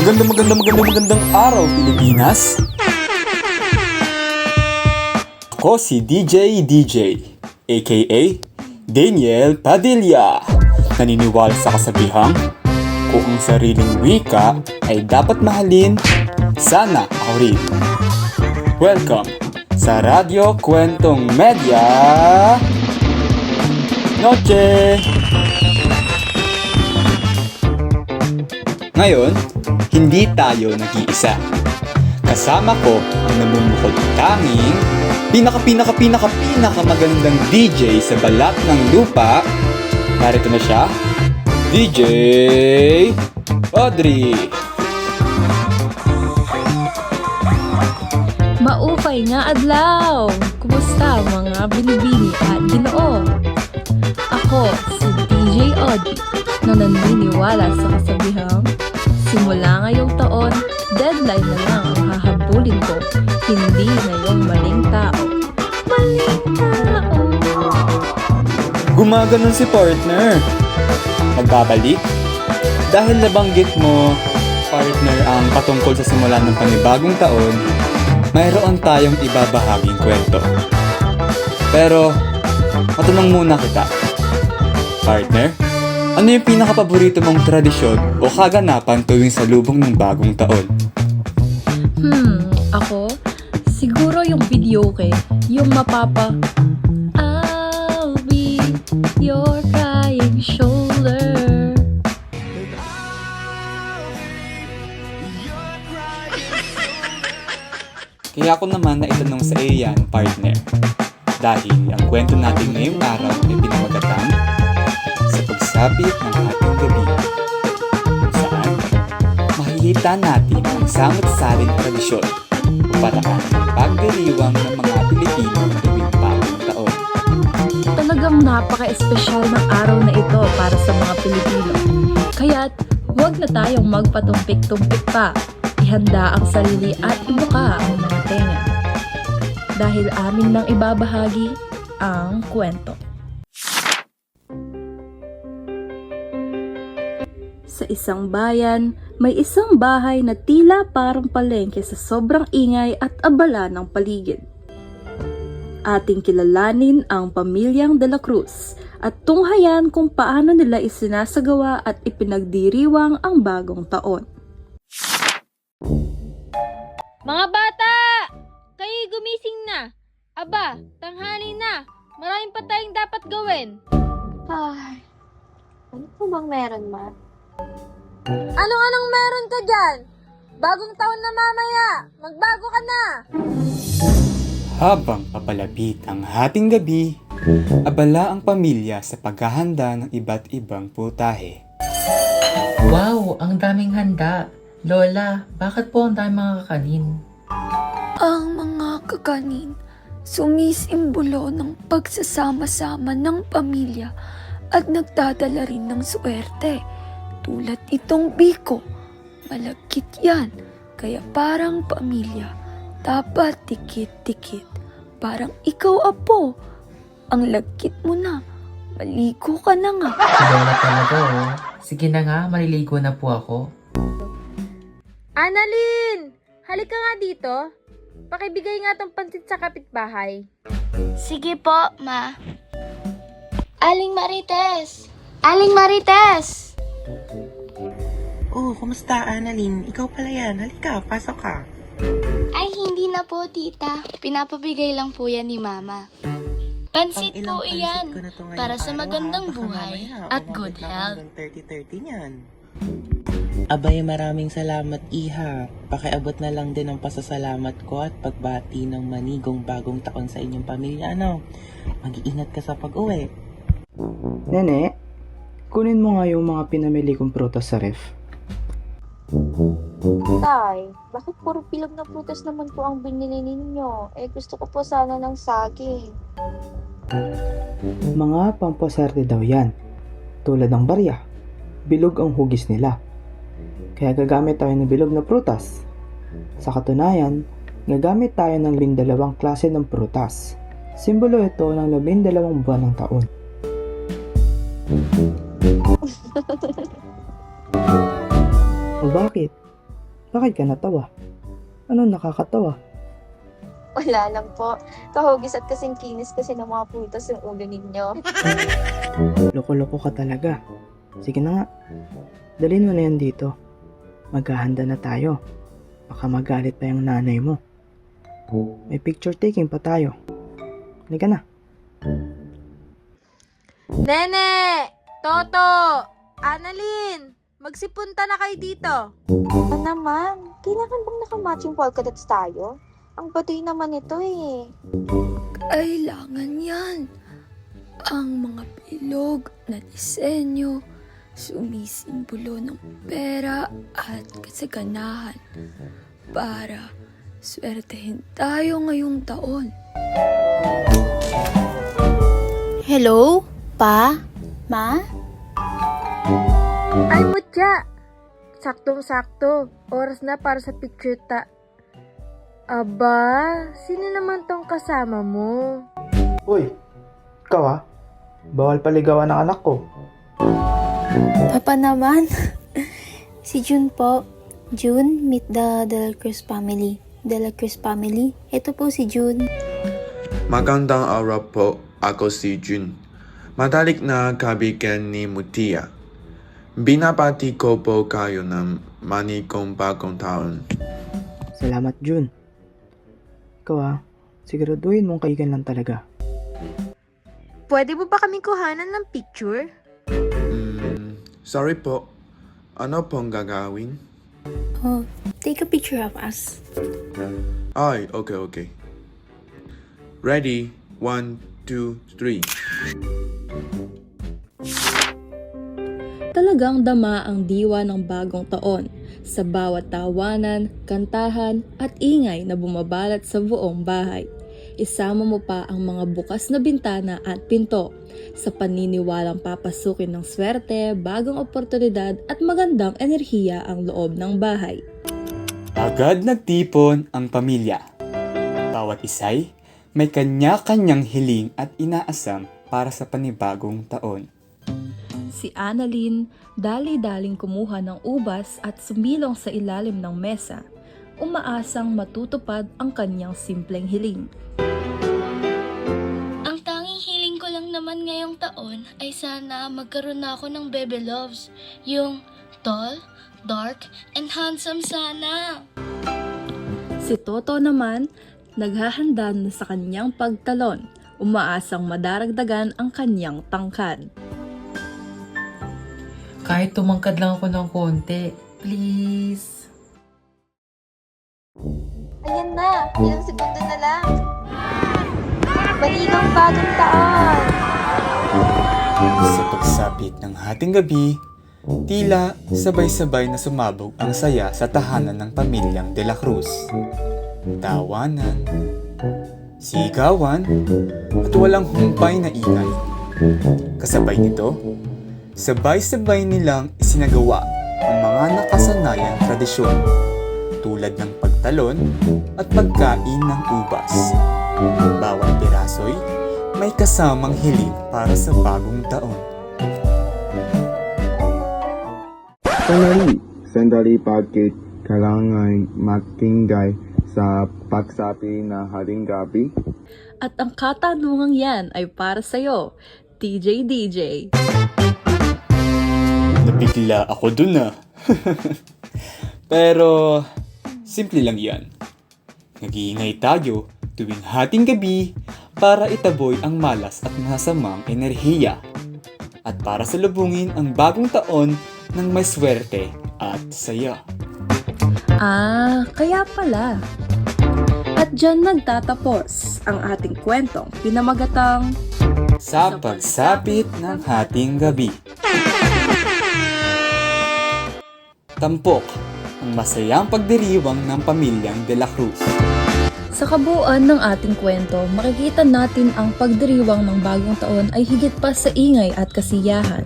Magandang araw, Pilipinas! Ako si DJ, aka Daniel Padilla. Naniniwala sa kasabihang, kung ang sariling wika ay dapat mahalin, sana ako rin. Welcome sa Radyo Kwentong Media Noche! Ngayon, hindi tayo nag-iisa. Kasama ko ang namumuhod tanging pinakamagandang DJ sa balat ng lupa. Narito na siya, DJ Audrey. Maupay nga adlaw! Kumusta mga binibini at ginoo? Ako si DJ Audrey na naniniwala sa kasabihang simula ngayong taon, deadline na lang ang hahabulin ko, hindi na yung maling tao. Maling tao! Gumaganon si partner. Magbabalik? Dahil nabanggit mo, partner, ang patungkol sa simula ng panibagong taon, mayroon tayong ibabahaging kwento. Pero, matanong muna kita. Partner, ano yung pinakapaborito mong tradisyon o kaganapan tuwing salubong ng bagong taon? Ako? Siguro yung videoke, yung mapapa I'll be your crying shoulder. Kaya ako naman na itanong sa iyo yan, partner. Dahil ang kwento natin ngayong araw ay pinamagatang sa pagsapit ng ating gabi, kung saan makikita natin ang samot-saring tradisyon o paraan ng pagdiriwang ng mga Pilipino tuwing bagong taon. Talagang napaka-espesyal ng araw na ito para sa mga Pilipino. Kaya't huwag na tayong magpatumpik-tumpik pa. Ihanda ang sarili at ibuka ang mga tenga. Dahil amin nang ibabahagi ang kwento. Sa isang bayan, may isang bahay na tila parang palengke sa sobrang ingay at abala ng paligid. Ating kilalanin ang pamilyang De La Cruz at tunghayan kung paano nila isinasagawa at ipinagdiriwang ang bagong taon. Mga bata! Kayo gumising na! Aba, tanghali na! Maraming pa tayong dapat gawin! Ay, ano po bang meron, Ma? Anong meron ka dyan? Bagong taon na mamaya! Magbago ka na! Habang papalapit ang hating gabi, abala ang pamilya sa paghahanda ng iba't ibang putahe. Wow, ang daming handa. Lola, bakit po ang daming mga kakanin? Ang mga kakanin, sumisimbolo ng pagsasama-sama ng pamilya at nagdadala rin ng swerte. Tulad itong biko, malagkit yan, kaya parang pamilya, dapat tikit-tikit. Parang ikaw, apo, ang lagkit mo na, maligo ka na nga. Lola talaga oh. Sige na nga, maliligo na po ako. Annalyn! Halika nga dito. Pakibigay nga tong pansit sa kapitbahay. Sige po, Ma. Aling Marites! Aling Marites! Oh, kumusta, Annalyn? Ikaw pala yan. Halika, pasok ka. Ay, hindi na po, tita. Pinapabigay lang po yan ni Mama. Pansit Pang-ilang po pansit iyan ko na to ngayong para sa araw, magandang Baka buhay mamaya, at umabot good lang health. hanggang 30-30 niyan. Abay, maraming salamat, Iha. Pakiabot na lang din ang pasasalamat ko at pagbati ng manigong bagong taon sa inyong pamilya, ano? Mag-iingat ka sa pag-uwi. Nene, kunin mo nga yung mga pinamili kong prutas sa ref. Tay, bakit puro bilog na prutas naman po ang binili ninyo? Eh, gusto ko po sana ng saging. Mga pampasarte daw yan. Tulad ng barya, bilog ang hugis nila. Kaya gagamit tayo ng bilog na prutas. Sa katunayan, gagamit tayo ng 12 klase ng prutas. Simbolo ito ng 12 buwan ng taon. O bakit? Bakit ka natawa? Anong nakakatawa? Wala lang po. Kahugis at kasing kinis kasi ng mga prutas yung ulo ninyo. Loko-loko ka talaga. Sige na nga. Dalhin mo na yan dito. Maghahanda na tayo. Baka magalit pa yung nanay mo. May picture taking pa tayo. Halika na. Nene! Toto! Annalyn! Magsipunta na kayo dito. Ano naman? Kailangan bang nakamatching polka dots tayo? Ang baduy naman ito eh. Kailangan yan. Ang mga bilog na disenyo, sumisimbolo ng pera at kasaganahan para swertehin tayo ngayong taon. Hello? Pa? Ma? Ay, mutya! Saktong-sakto. Oras na para sa picture Aba, sino naman tong kasama mo? Uy, ikaw ah. Bawal paligawan ng anak ko. Papa naman. Si June po. June, meet the De La Cruz family. De La Cruz family. Ito po si June. Magandang araw po, ako si Jun. Matalik na kaibigan ni Mutia. Binabati ko po kayo ng manigong bagong taon. Salamat, June. Ikaw ah, siguraduhin mong kaigan lang talaga. Pwede mo ba kaming kuhanan ng picture? Sorry po, ano pong gagawin? Oh, take a picture of us. Ay, okay. Ready? 1, 2, 3. Talagang dama ang diwa ng bagong taon sa bawat tawanan, kantahan at ingay na bumabalat sa buong bahay. Isama mo pa ang mga bukas na bintana at pinto sa paniniwalang papasukin ng swerte, bagong oportunidad at magandang enerhiya ang loob ng bahay. Agad nagtipon ang pamilya. Bawat isay may kanya-kanyang hiling at inaasam para sa panibagong taon. Si Annalyn, dali-daling kumuha ng ubas at sumilong sa ilalim ng mesa, umaasang matutupad ang kanyang simpleng hiling. Ang tanging hiling ko lang naman ngayong taon ay sana magkaroon na ako ng bebe loves. Yung tall, dark, and handsome sana. Si Toto naman, naghahanda na sa kanyang pagtalon, umaasang madaragdagan ang kanyang tangkad. Kahit tumangkad lang ako ng konti. Please. Ayan na, ilang segundo na lang. Maligong bagong taon! Sa pagsapit ng hating gabi, tila sabay-sabay na sumabog ang saya sa tahanan ng pamilyang De La Cruz. Tawanan, sigawan, at walang humpay na ingay. Kasabay nito, sabay-sabay nilang isinagawa ang mga nakasanayang tradisyon tulad ng pagtalon at pagkain ng ubas. Bawat piraso'y may kasamang hiling para sa bagong taon. Sandali bakit kailangan makingay sa pagsabi na haring gabi? At ang katanungang yan ay para sa'yo, DJ. Nabigla ako dun ah. Pero, simple lang yan. Nag-iingay tayo tuwing hating gabi para itaboy ang malas at masamang enerhiya. At para salubungin ang bagong taon ng may swerte at saya. Kaya pala. At dyan nagtatapos ang ating kwentong pinamagatang Sa pagsapit ng hating gabi. Tampok ang masayang pagdiriwang ng pamilyang De La Cruz. Sa kabuuan ng ating kwento, makikita natin ang pagdiriwang ng bagong taon ay higit pa sa ingay at kasiyahan.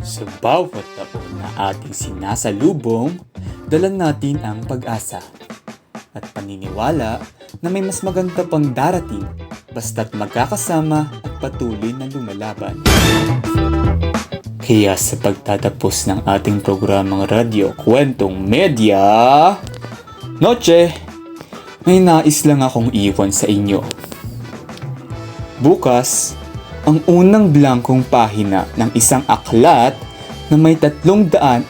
Sa bawat taon na ating sinasalubong, dala natin ang pag-asa at paniniwala na may mas maganda pang darating basta't magkakasama at patuloy na lumalaban. Kaya sa pagtatapos ng ating programang radyo Kwentong Media, Noche, may nais lang akong iwan sa inyo. Bukas, ang unang blankong pahina ng isang aklat na may 365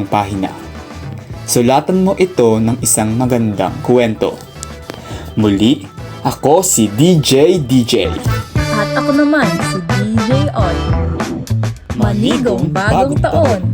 pahina. Sulatan mo ito ng isang magandang kwento. Muli, ako si DJ. At ako naman si DJ Odd. Manigong bagong taon.